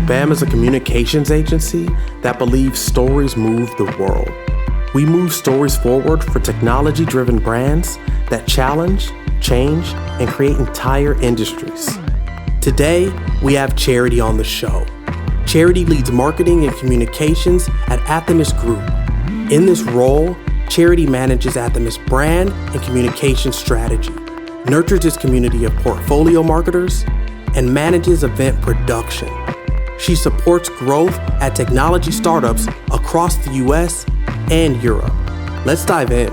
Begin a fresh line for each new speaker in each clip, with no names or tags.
BAM is a communications agency that believes stories move the world. We move stories forward for technology-driven brands that challenge, change, and create entire industries. Today, we have Charity on the show. Charity leads marketing and communications at Anthemis Group. In this role, Charity manages Anthemis brand and communication strategy, nurtures its community of portfolio marketers, and manages event production. She supports growth at technology startups across the US and Europe. Let's dive in.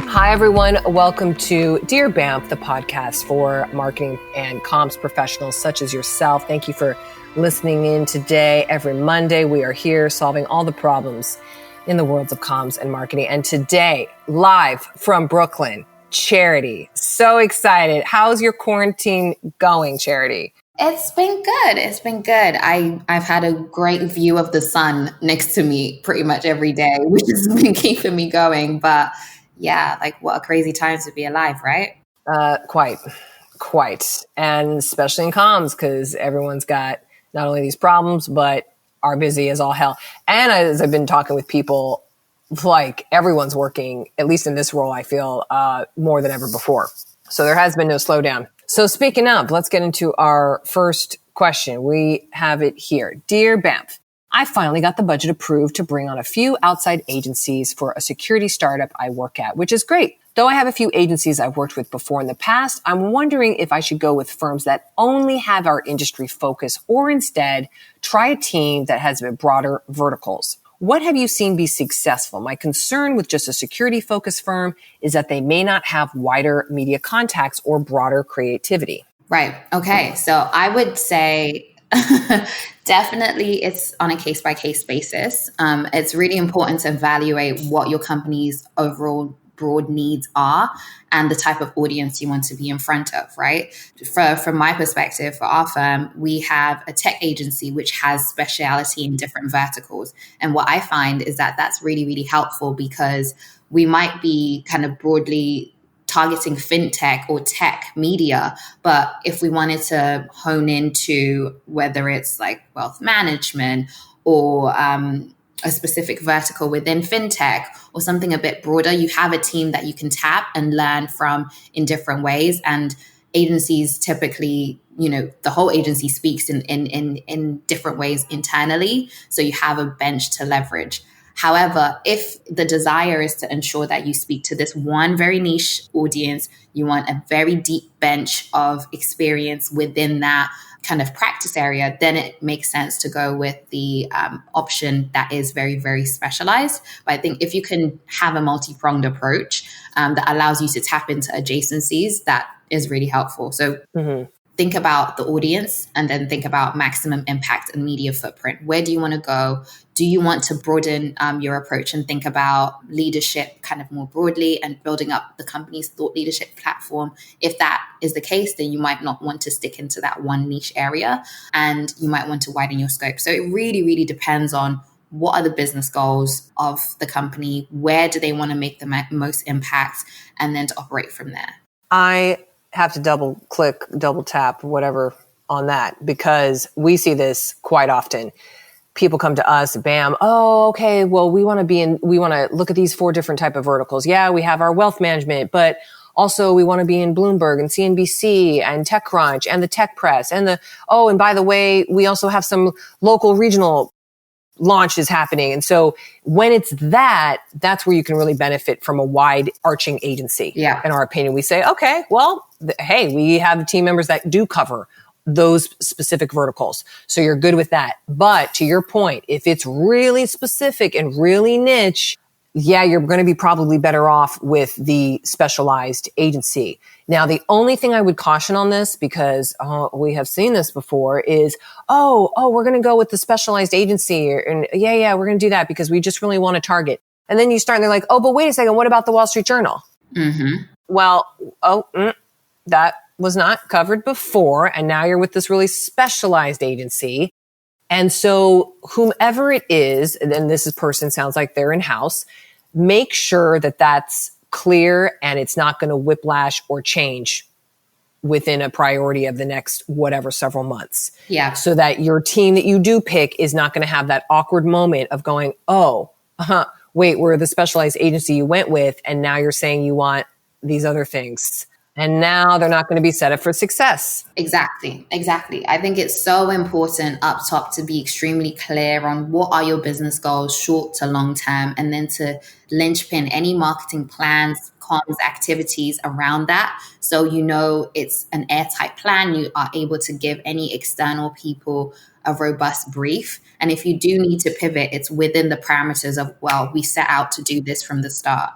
Hi, everyone. Welcome to Dear BAMF, the podcast for marketing and comms professionals such as yourself. Thank you for listening in today. Every Monday, we are here solving all the problems in the worlds of comms and marketing. And today, live from Brooklyn, Charity. So excited. How's your quarantine going, Charity?
It's been good. It's been good. I've had a great view of the sun next to me pretty much every day, which has been keeping me going. But yeah, like what a crazy time to be alive, right?
Quite. And especially in comms, because everyone's got not only these problems, but are busy as all hell. And as I've been talking with people, like everyone's working, at least in this role, I feel more than ever before. So there has been no slowdown. So speaking of, let's get into our first question. We have it here. Dear BAMF, I finally got the budget approved to bring on a few outside agencies for a security startup I work at, which is great. Though I have a few agencies I've worked with before in the past, I'm wondering if I should go with firms that only have our industry focus or instead try a team that has broader verticals. What have you seen be successful? My concern with just a security-focused firm is that they may not have wider media contacts or broader creativity.
Right. Okay. So I would say definitely it's on a case-by-case basis. It's really important to evaluate what your company's overall broad needs are and the type of audience you want to be in front of, right? From my perspective, for our firm, we have a tech agency which has speciality in different verticals. And what I find is that that's really, really helpful because we might be kind of broadly targeting fintech or tech media. But if we wanted to hone into whether it's like wealth management or a specific vertical within fintech or something a bit broader, you have a team that you can tap and learn from in different ways. And agencies typically, the whole agency speaks in different ways internally. So you have a bench to leverage. However, if the desire is to ensure that you speak to this one very niche audience, you want a very deep bench of experience within that kind of practice area, then it makes sense to go with the option that is very, very specialized. But I think if you can have a multi-pronged approach that allows you to tap into adjacencies, that is really helpful. So think about the audience and then think about maximum impact and media footprint. Where do you want to go? Do you want to broaden your approach and think about leadership kind of more broadly and building up the company's thought leadership platform? If that is the case, then you might not want to stick into that one niche area and you might want to widen your scope. So it really, really depends on what are the business goals of the company? Where do they want to make the most impact? And then to operate from there.
I have to double tap, whatever on that, because we see this quite often. People come to us, BAM, oh, okay, well, we want to look at these 4 different type of verticals. Yeah, we have our wealth management, but also we want to be in Bloomberg and CNBC and TechCrunch and the Tech Press and and by the way, we also have some local regional launches happening. And so when it's that's where you can really benefit from a wide arching agency.
Yeah.
In our opinion, we say, okay, well, hey, we have team members that do cover those specific verticals. So you're good with that. But to your point, if it's really specific and really niche, yeah, you're going to be probably better off with the specialized agency. Now, the only thing I would caution on this, because we have seen this before, is, we're going to go with the specialized agency. And yeah, we're going to do that because we just really want to target. And then you start and they're like, but wait a second, what about the Wall Street Journal? Mm-hmm. Well, that was not covered before. And now you're with this really specialized agency. And so whomever it is, and this person sounds like they're in-house, make sure that that's clear and it's not going to whiplash or change within a priority of the next whatever several months.
Yeah.
So that your team that you do pick is not going to have that awkward moment of going, oh, wait, we're the specialized agency you went with, and now you're saying you want these other things. And now they're not going to be set up for success.
Exactly. I think it's so important up top to be extremely clear on what are your business goals, short to long term, and then to linchpin any marketing plans, comms, activities around that. So you know it's an airtight plan. You are able to give any external people a robust brief. And if you do need to pivot, it's within the parameters of, well, we set out to do this from the start.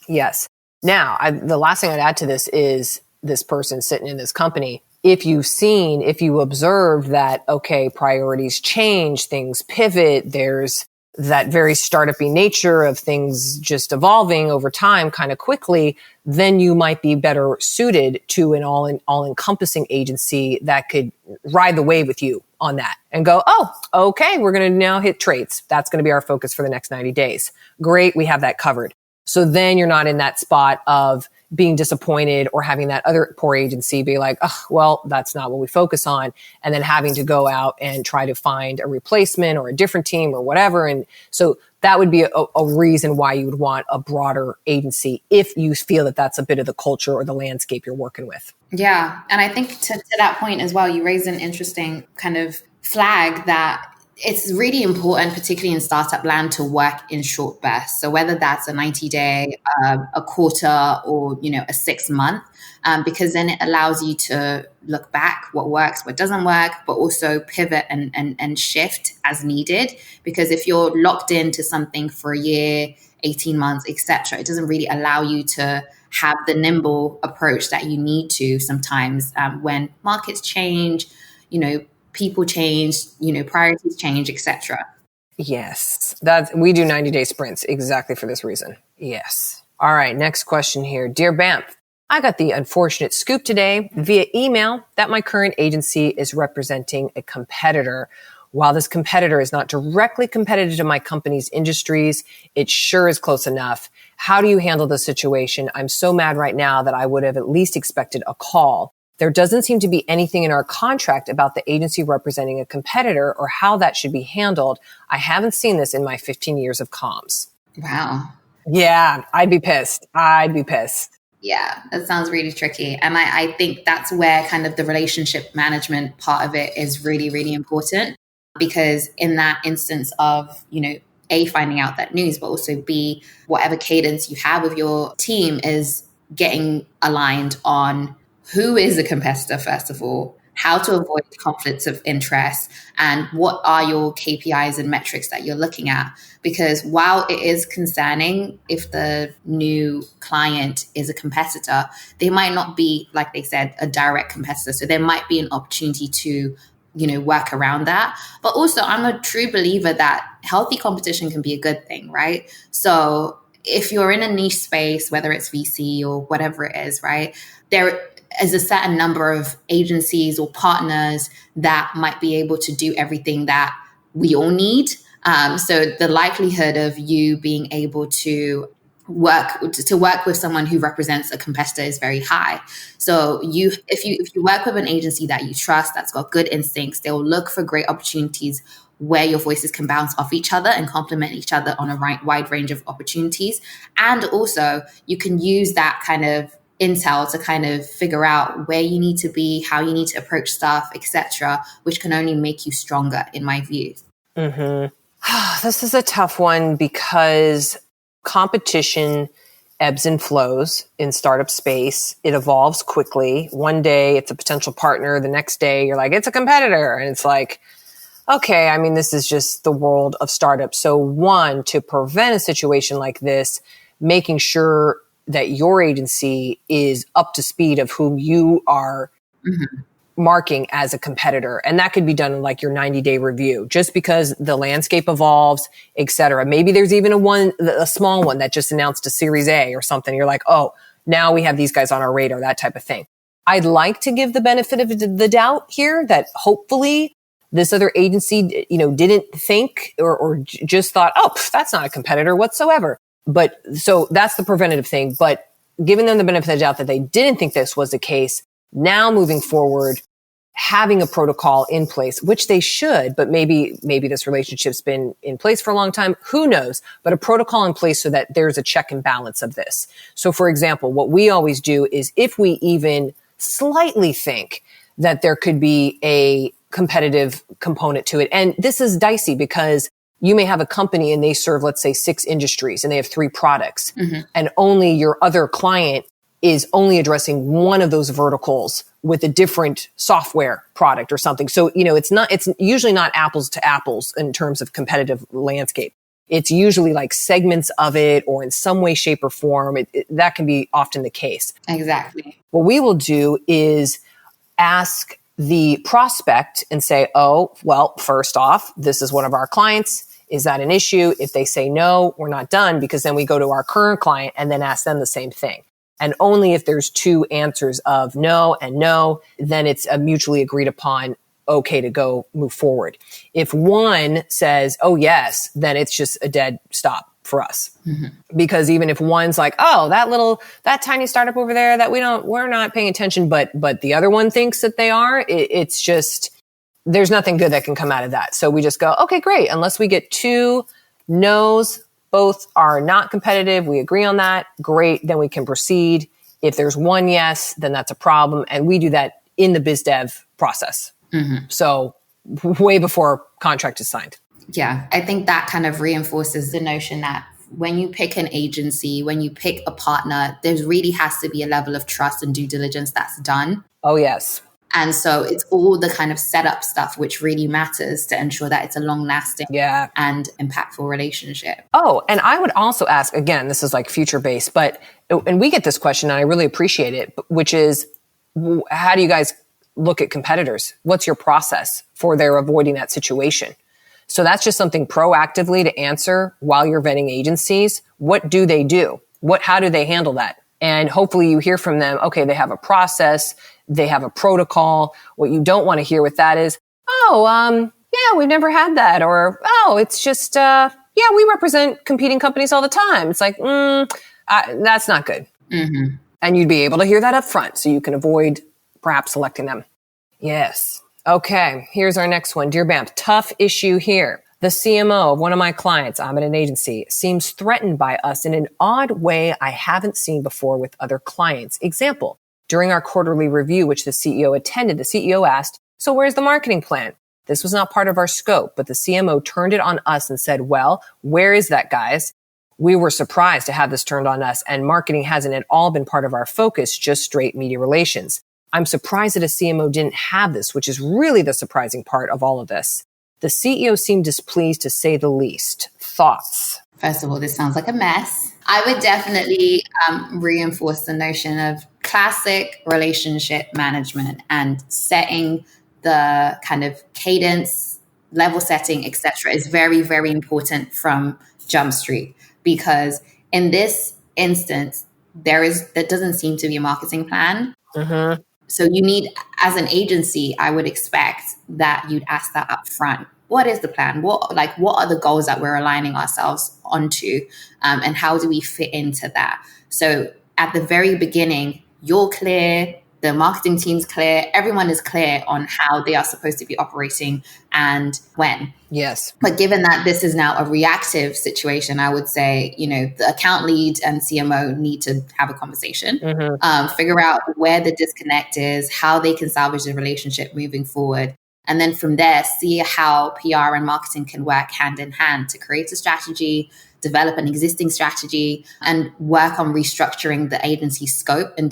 Yes. Now, the last thing I'd add to this is this person sitting in this company. If you observe that, okay, priorities change, things pivot, there's that very startup-y nature of things just evolving over time kind of quickly, then you might be better suited to an all-encompassing agency that could ride the wave with you on that and go, oh, okay, we're going to now hit trades. That's going to be our focus for the next 90 days. Great, we have that covered. So then you're not in that spot of being disappointed or having that other poor agency be like, oh, well, that's not what we focus on. And then having to go out and try to find a replacement or a different team or whatever. And so that would be a reason why you would want a broader agency if you feel that that's a bit of the culture or the landscape you're working with.
Yeah. And I think to that point as well, you raised an interesting kind of flag that it's really important, particularly in startup land, to work in short bursts. So whether that's a 90-day, a quarter, or, a 6 month, because then it allows you to look back, what works, what doesn't work, but also pivot and shift as needed. Because if you're locked into something for a year, 18 months, etc., it doesn't really allow you to have the nimble approach that you need to sometimes when markets change, people change, priorities change, etc.
Yes, we do 90-day sprints exactly for this reason. Yes. All right, next question here. Dear Banff, I got the unfortunate scoop today via email that my current agency is representing a competitor. While this competitor is not directly competitive to my company's industries, it sure is close enough. How do you handle the situation? I'm so mad right now that I would have at least expected a call. There doesn't seem to be anything in our contract about the agency representing a competitor or how that should be handled. I haven't seen this in my 15 years of comms.
Wow.
Yeah, I'd be pissed.
Yeah, that sounds really tricky. And I think that's where kind of the relationship management part of it is really, really important. Because in that instance of, A, finding out that news, but also B, whatever cadence you have with your team is getting aligned on who is a competitor, first of all, how to avoid conflicts of interest, and what are your KPIs and metrics that you're looking at. Because while it is concerning if the new client is a competitor, they might not be, like they said, a direct competitor. So there might be an opportunity to work around that. But also, I'm a true believer that healthy competition can be a good thing, right? So if you're in a niche space, whether it's VC or whatever it is, right, there is a certain number of agencies or partners that might be able to do everything that we all need. So the likelihood of you being able to work with someone who represents a competitor is very high. So if you work with an agency that you trust, that's got good instincts, they'll look for great opportunities where your voices can bounce off each other and complement each other on a wide range of opportunities. And also you can use that kind of intel to kind of figure out where you need to be, how you need to approach stuff, etc., which can only make you stronger, in my view.
Mm-hmm. This is a tough one because competition ebbs and flows in startup space. It evolves quickly. One day it's a potential partner. The next day you're like, it's a competitor. And it's like, okay, this is just the world of startups. So one, to prevent a situation like this, making sure that your agency is up to speed of whom you are marking as a competitor. And that could be done in like your 90-day review, just because the landscape evolves, et cetera. Maybe there's even a small one that just announced a Series A or something. You're like, oh, now we have these guys on our radar, that type of thing. I'd like to give the benefit of the doubt here that hopefully this other agency, didn't think or just thought, oh, that's not a competitor whatsoever. But so that's the preventative thing. But giving them the benefit of the doubt that they didn't think this was the case, Now moving forward, having a protocol in place, which they should, but maybe this relationship's been in place for a long time. Who knows? But a protocol in place so that there's a check and balance of this. So for example, what we always do is if we even slightly think that there could be a competitive component to it, and this is dicey because you may have a company and they serve, let's say, 6 industries and they have 3 products, and only your other client is only addressing one of those verticals with a different software product or something. So, it's usually not apples to apples in terms of competitive landscape. It's usually like segments of it or in some way, shape or form. That can be often the case.
Exactly.
What we will do is ask the prospect and say, oh, well, first off, this is one of our clients. Is that an issue? If they say no, we're not done, because then we go to our current client and then ask them the same thing. And only if there's 2 answers of no and no, then it's a mutually agreed upon, okay to go move forward. If one says, oh yes, then it's just a dead stop for us. Because even if one's like, oh, that tiny startup over there that we're not paying attention, but the other one thinks that they are, it's just, there's nothing good that can come out of that. So we just go, okay, great. Unless we get 2 no's, both are not competitive, we agree on that, great, then we can proceed. If there's 1 yes, then that's a problem. And we do that in the biz dev process. So way before contract is signed.
Yeah, I think that kind of reinforces the notion that when you pick an agency, when you pick a partner, there really has to be a level of trust and due diligence that's done.
Oh, yes.
And so it's all the kind of setup stuff which really matters to ensure that it's a long-lasting and impactful relationship.
Oh, and I would also ask, again, this is like future-based, and we get this question and I really appreciate it, which is, how do you guys look at competitors? What's your process for their avoiding that situation? So that's just something proactively to answer while you're vetting agencies. What do they do? How do they handle that? And hopefully you hear from them, okay, they have a process, they have a protocol. What you don't want to hear with that is, yeah, we've never had that. Or, oh, it's just, we represent competing companies all the time. It's like, that's not good. And you'd be able to hear that up front so you can avoid perhaps selecting them. Yes. Okay, here's our next one. Dear BAMP, tough issue here. The CMO of one of my clients, I'm at an agency, seems threatened by us in an odd way I haven't seen before with other clients. Example, during our quarterly review, which the CEO attended, the CEO asked, so where's the marketing plan? This was not part of our scope, but the CMO turned it on us and said, well, where is that, guys? We were surprised to have this turned on us, and marketing hasn't at all been part of our focus, just straight media relations. I'm surprised that a CMO didn't have this, which is really the surprising part of all of this. The CEO seemed displeased, to say the least. Thoughts?
First of all, this sounds like a mess. I would definitely reinforce the notion of classic relationship management and setting the kind of cadence, level setting, etc. is very, very important from Jump Street, because in this instance, there doesn't seem to be a marketing plan. So you need, as an agency, I would expect that you'd ask that up front. What is the plan? What are the goals that we're aligning ourselves onto? And how do we fit into that? So at the very beginning, you're clear, the marketing team's clear, everyone is clear on how they are supposed to be operating and when.
Yes.
But given that this is now a reactive situation, I would say, the account lead and CMO need to have a conversation, figure out where the disconnect is, how they can salvage the relationship moving forward. And then from there, see how PR and marketing can work hand in hand to create a strategy, develop an existing strategy, and work on restructuring the agency scope and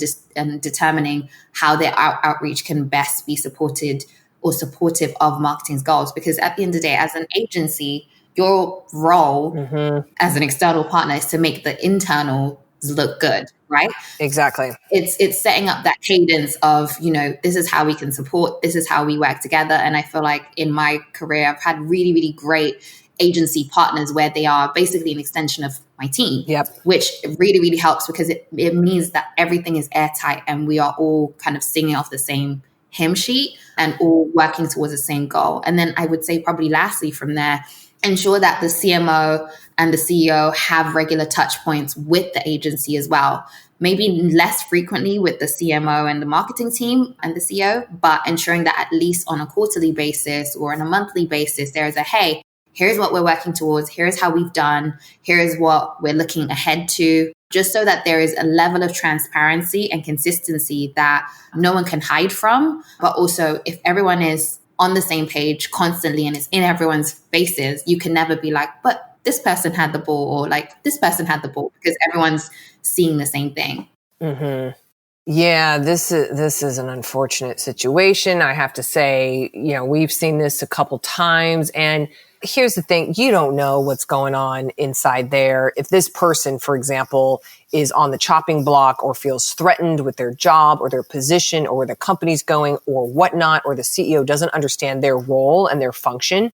determining how their outreach can best be supported or supportive of marketing's goals. Because at the end of the day, as an agency, your role as an external partner is to make the internals look good, right?
Exactly.
It's setting up that cadence of, this is how we can support, this is how we work together. And I feel like in my career, I've had really, really great agency partners where they are basically an extension of my team, which really, really helps because it means that everything is airtight and we are all kind of singing off the same hymn sheet and all working towards the same goal. And then I would say probably lastly from there, ensure that the CMO and the CEO have regular touch points with the agency as well, maybe less frequently with the CMO and the marketing team and the CEO, but ensuring that at least on a quarterly basis or on a monthly basis, there is a, hey, here's what we're working towards, here's how we've done, here's what we're looking ahead to, just so that there is a level of transparency and consistency that no one can hide from. But also, if everyone is on the same page constantly and it's in everyone's faces, you can never be like, but this person had the ball, or like this person had the ball, because everyone's seeing the same thing.
Mm-hmm. Yeah, this is an unfortunate situation. I have to say, we've seen this a couple times, and here's the thing. You don't know what's going on inside there. If this person, for example, is on the chopping block or feels threatened with their job or their position or where the company's going or whatnot, or the CEO doesn't understand their role and their function,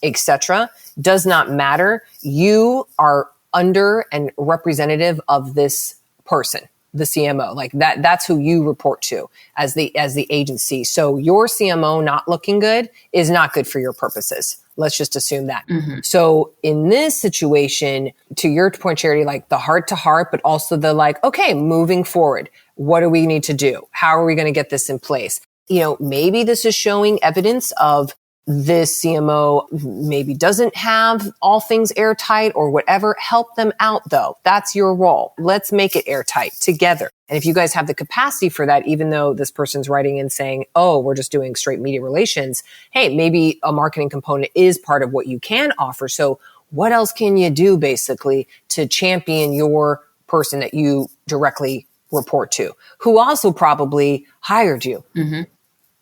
etc., does not matter. You are under and representative of this person, the CMO. Like that's who you report to as the agency. So your CMO not looking good is not good for your purposes. Let's just assume that. Mm-hmm. So in this situation, to your point, Charity, like the heart to heart, but also the like, okay, moving forward, what do we need to do? How are we going to get this in place? Maybe this is showing evidence of this CMO maybe doesn't have all things airtight or whatever. Help them out though. That's your role. Let's make it airtight together. And if you guys have the capacity for that, even though this person's writing in saying, oh, we're just doing straight media relations, hey, maybe a marketing component is part of what you can offer. So what else can you do basically to champion your person that you directly report to, who also probably hired you? Mm-hmm.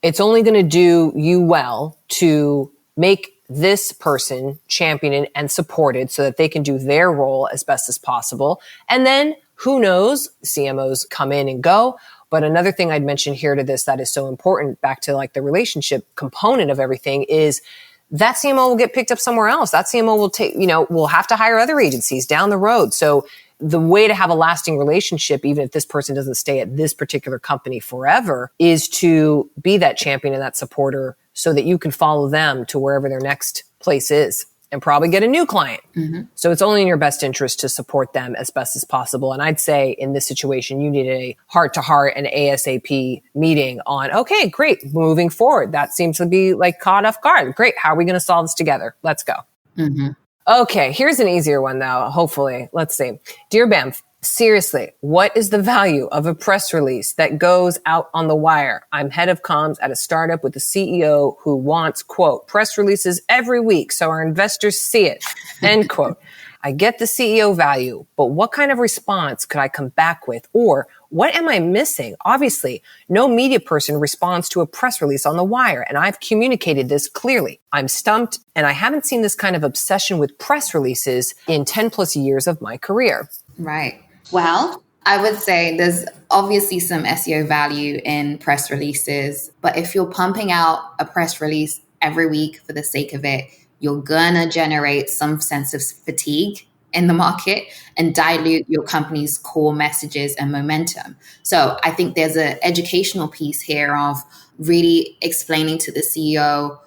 It's only going to do you well to make this person championed and supported so that they can do their role as best as possible. And then who knows, CMOs come in and go. But another thing I'd mention here to this that is so important, back to like the relationship component of everything, is that CMO will get picked up somewhere else. That CMO will have to hire other agencies down the road. So the way to have a lasting relationship, even if this person doesn't stay at this particular company forever, is to be that champion and that supporter so that you can follow them to wherever their next place is and probably get a new client. Mm-hmm. So it's only in your best interest to support them as best as possible. And I'd say in this situation, you need a heart-to-heart and ASAP meeting on, okay, great, moving forward. That seems to be like caught off guard. Great, how are we going to solve this together? Let's go. Mm-hmm. Okay, here's an easier one though, hopefully. Let's see. Dear Bam, seriously, what is the value of a press release that goes out on the wire? I'm head of comms at a startup with a CEO who wants, quote, press releases every week so our investors see it, end quote. I get the CEO value, but what kind of response could I come back with? Or what am I missing? Obviously, no media person responds to a press release on the wire, and I've communicated this clearly. I'm stumped, and I haven't seen this kind of obsession with press releases in 10 plus years of my career.
Right. Well, I would say there's obviously some SEO value in press releases, but if you're pumping out a press release every week for the sake of it, you're gonna generate some sense of fatigue in the market and dilute your company's core messages and momentum. So I think there's an educational piece here of really explaining to the CEO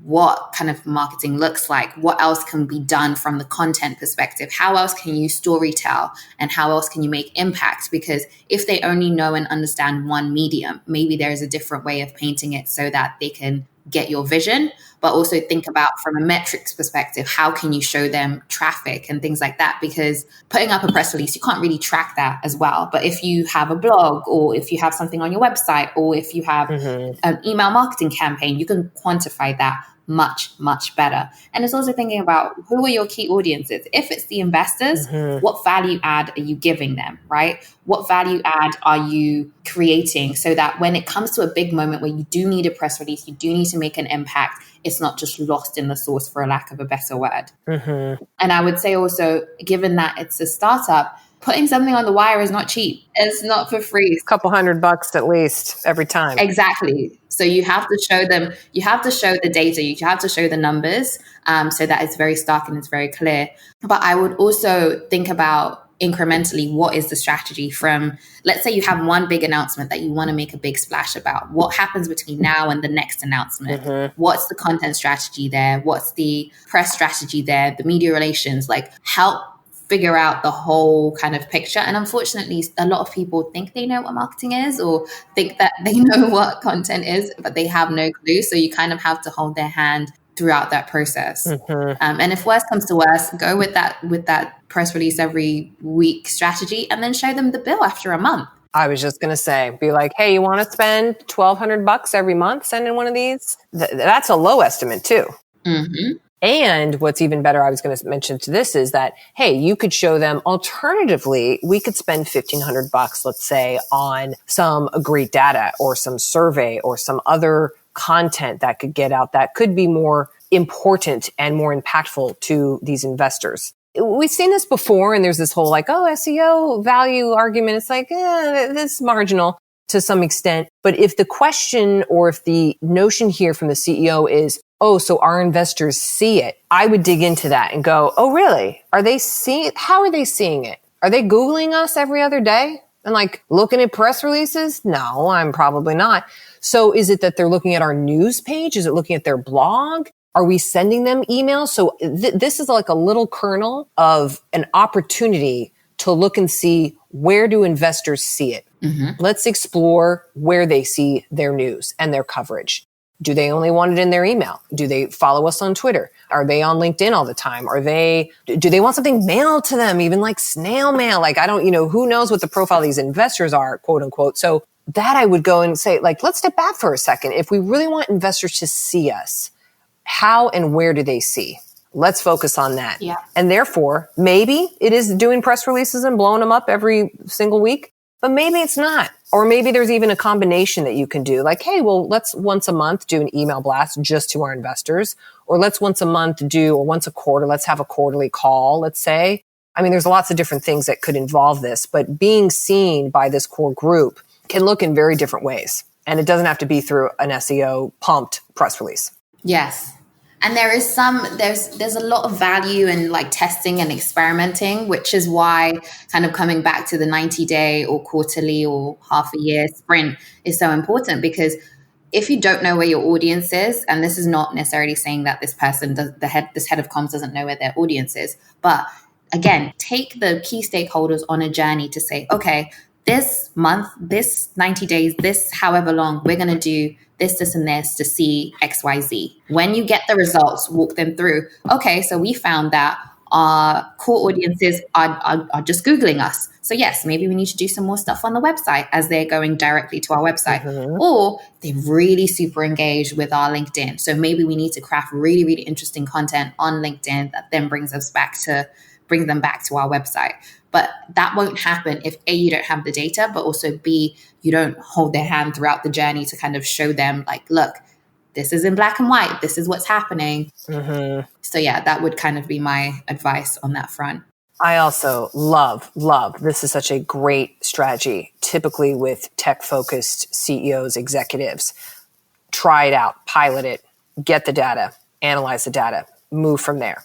what kind of marketing looks like, what else can be done from the content perspective, how else can you storytell, and how else can you make impact? Because if they only know and understand one medium, maybe there's a different way of painting it so that they can get your vision, but also think about from a metrics perspective, how can you show them traffic and things like that? Because putting up a press release, you can't really track that as well. But if you have a blog, or if you have something on your website, or if you have an email marketing campaign, you can quantify that much, much better. And it's also thinking about who are your key audiences. If it's the investors, what value add are you giving them, right? What value add are you creating so that when it comes to a big moment where you do need a press release, you do need to make an impact, it's not just lost in the sauce, for a lack of a better word. And I would say also, given that it's a startup, putting something on the wire is not cheap. It's not for free.
A couple $100 at least every time.
Exactly. So you have to show them, you have to show the data, you have to show the numbers so that it's very stark and it's very clear. But I would also think about incrementally, what is the strategy from, let's say you have one big announcement that you want to make a big splash about. What happens between now and the next announcement? What's the content strategy there? What's the press strategy there? The media relations, like help figure out the whole kind of picture. And unfortunately, a lot of people think they know what marketing is or think that they know what content is, but they have no clue. So you kind of have to hold their hand throughout that process. And if worse comes to worse, go with that press release every week strategy and then show them the bill after a month.
I was just going to say, be like, hey, you want to spend $1,200 every month sending one of these? That's a low estimate too. And what's even better, I was going to mention to this is that, hey, you could show them alternatively, we could spend $1,500, let's say, on some great data or some survey or some other content that could get out that could be more important and more impactful to these investors. We've seen this before, and there's this whole like, oh, SEO value argument. It's like, this is marginal to some extent. But if the question or if the notion here from the CEO is, oh, so our investors see it, I would dig into that and go, oh, really? Are they seeing it? How are they seeing it? Are they Googling us every other day and like looking at press releases? No, I'm probably not. So is it that they're looking at our news page? Is it looking at their blog? Are we sending them emails? So this is like a little kernel of an opportunity to look and see, where do investors see it? Let's explore where they see their news and their coverage. Do they only want it in their email? Do they follow us on Twitter? Are they on LinkedIn all the time? Do they want something mailed to them, even like snail mail? Like, I don't, who knows what the profile of these investors are, quote unquote. So that I would go and say, like, let's step back for a second. If we really want investors to see us, how and where do they see? Let's focus on that.
Yeah.
And therefore, maybe it is doing press releases and blowing them up every single week, but maybe it's not. Or maybe there's even a combination that you can do. Like, hey, well, let's once a month do an email blast just to our investors. Or let's once a month or once a quarter, let's have a quarterly call, let's say. I mean, there's lots of different things that could involve this, but being seen by this core group can look in very different ways. And it doesn't have to be through an SEO pumped press release.
Yes. And there's a lot of value in like testing and experimenting, which is why kind of coming back to the 90-day or quarterly or half a year sprint is so important. Because if you don't know where your audience is, and this is not necessarily saying that this person, this head of comms doesn't know where their audience is, but again, take the key stakeholders on a journey to say, okay, this month, this 90 days, this however long, we're going to do this, and this to see XYZ. When you get the results, walk them through. Okay, so we found that our core audiences are just Googling us. So yes, maybe we need to do some more stuff on the website as they're going directly to our website. Or they're really super engaged with our LinkedIn. So maybe we need to craft really, really interesting content on LinkedIn that then brings them back to our website. But that won't happen if A, you don't have the data, but also B, you don't hold their hand throughout the journey to kind of show them like, look, this is in black and white. This is what's happening. So yeah, that would kind of be my advice on that front.
I also love, this is such a great strategy, typically with tech-focused CEOs, executives. Try it out, pilot it, get the data, analyze the data, move from there.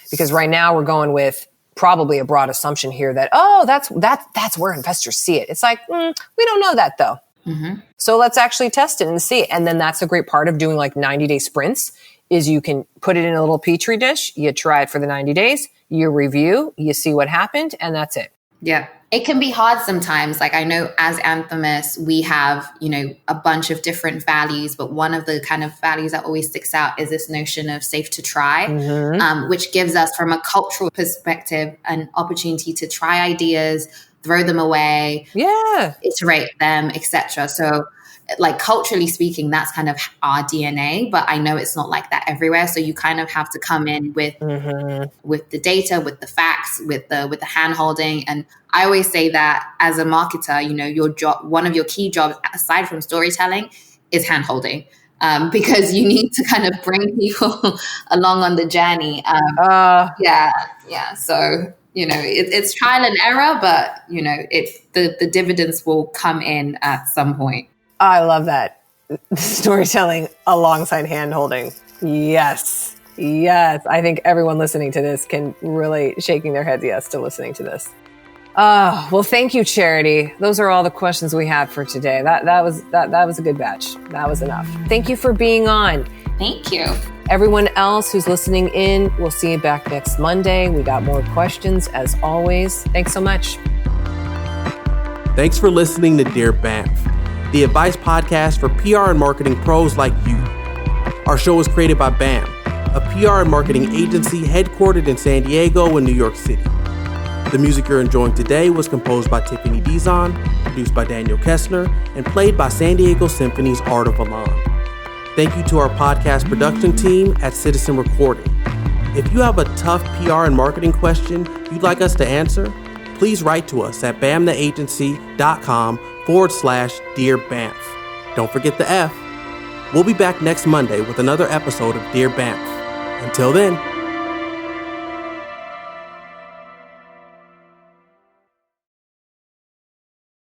Because right now we're going with probably a broad assumption here that, oh, that's where investors see it. It's like, we don't know that though. So let's actually test it and see. And then that's a great part of doing like 90-day sprints is you can put it in a little petri dish. You try it for the 90 days, you review, you see what happened, and that's it.
Yeah. It can be hard sometimes. Like I know as Anthemis, we have, a bunch of different values, but one of the kind of values that always sticks out is this notion of safe to try, which gives us from a cultural perspective an opportunity to try ideas, throw them away, iterate them, etc. So like culturally speaking, that's kind of our DNA, but I know it's not like that everywhere. So you kind of have to come in with the data, with the facts, with the hand holding. And I always say that as a marketer, your job, one of your key jobs aside from storytelling is hand holding, because you need to kind of bring people along on the journey. So, it's trial and error, but the dividends will come in at some point.
I love that. Storytelling alongside hand-holding. Yes. I think everyone listening to this can really shaking their heads yes to listening to this. Well, thank you, Charity. Those are all the questions we have for today. That was a good batch. That was enough. Thank you for being on.
Thank you.
Everyone else who's listening in, we'll see you back next Monday. We got more questions as always. Thanks so much.
Thanks for listening to Dear Banff, the advice podcast for PR and marketing pros like you. Our show is created by BAM, a PR and marketing agency headquartered in San Diego and New York City. The music you're enjoying today was composed by Tiffany Dizon, produced by Daniel Kessner, and played by San Diego Symphony's Art of Alon. Thank you to our podcast production team at Citizen Recording. If you have a tough PR and marketing question you'd like us to answer, please write to us at bamtheagency.com/Dear Banff. Don't forget the F. We'll be back next Monday with another episode of Dear Banff. Until then,